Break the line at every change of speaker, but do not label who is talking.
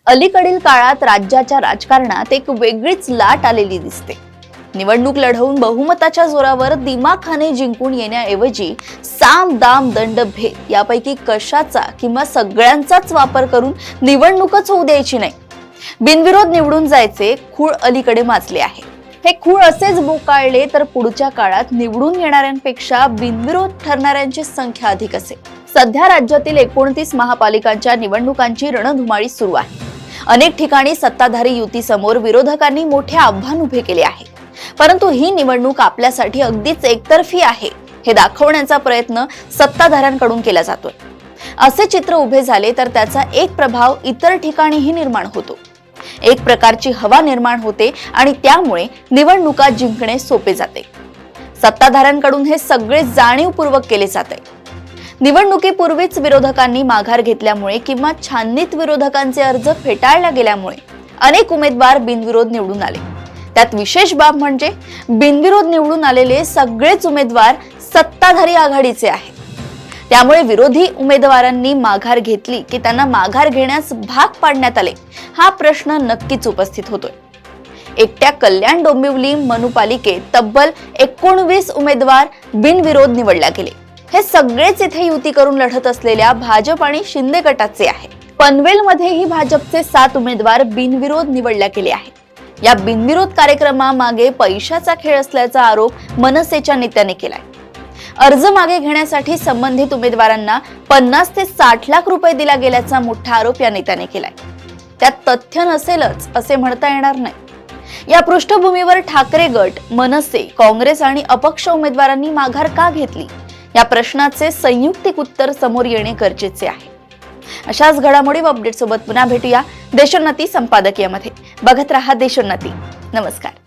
अलीकडील काळात राज्याच्या राजकारणात एक वेगळीच लाट आलेली दिसते। निवडणूक लढवून बहुमताच्या जोरावर दिमाखाने जिंकून येण्याऐवजी साम दाम दंड भेद यापैकी कशाचा किंवा सगळ्यांचाच वापर करून निवडणूकच होऊ द्यायची नाही, बिनविरोध निवडून जायचे खूळ अलीकडे माजले आहे। हे खूळ असेच बोकाळले तर पुढच्या काळात निवडून येणाऱ्यांपेक्षा बिनविरोध ठरणाऱ्यांची संख्या अधिक असेल। सध्या राज्यातील 29 महापालिकांच्या निवडणुकांची रणधुमाळी सुरू आहे। अनेक ठिकाणी सत्ताधारी युती समोर विरोधकांनी मोठे आव्हान उभे केले आहे, परंतु ही निवडणूक आपल्यासाठी अगदीच एकतर्फी आहे हे दाखवण्याचा प्रयत्न सत्ताधाऱ्यांकडून केला जातोय। असे चित्र उभे झाले तर त्याचा एक प्रभाव इतर ठिकाणीही निर्माण होतो। एक प्रकारची हवा निर्माण होते आणि त्यामुळे निवडणुका जिंकणे सोपे जाते। सत्ताधाऱ्यांकडून हे सगळे जाणीवपूर्वक केले जाते। निवडणुकीपूर्वीच विरोधकांनी माघार घेतल्यामुळे किंवा छाननीत विरोधकांचे अर्ज फेटाळल्या गेल्यामुळे अनेक उमेदवार बिनविरोध निवडून आले। त्यात विशेष बाब म्हणजे बिनविरोध निवडून आलेले सगळेच उमेदवार सत्ताधारी आघाडीचे आहेत। त्यामुळे विरोधी उमेदवारांनी माघार घेतली की त्यांना माघार घेण्यास भाग पाडण्यात आले हा प्रश्न नक्कीच उपस्थित होतोय। एकट्या कल्याण डोंबिवली मनपालिकेत तब्बल 19 उमेदवार बिनविरोध निवडले गेले। हे सगळेच इथे युती करून लढत असलेल्या भाजप आणि शिंदे गटाचे आहे। पनवेलमध्येही भाजपचे 7 उमेदवार बिनविरोध निवडले गेले आहेत। या बिनविरोध कार्यक्रमामागे पैशाचा खेळ असल्याचा आरोप मनसेच्या नेत्याने केलाय। अर्ज मागे घेण्यासाठी संबंधित उमेदवारांना 50 ते 60 लाख रुपये दिला गेल्याचा मोठा आरोप या नेत्याने केलाय। त्यात तथ्य नसेलच असे म्हणता येणार नाही। या पृष्ठभूमीवर ठाकरे गट, मनसे, काँग्रेस आणि अपक्ष उमेदवारांनी माघार का घेतली या प्रश्नाचे संयुक्तिक उत्तर समोर येणे गरजेचे आहे। अशाच घडामोडी व अपडेट सोबत पुन्हा भेटूया देशोन्नती संपादकीयमध्ये। बघत रहा देशोन्नती। नमस्कार।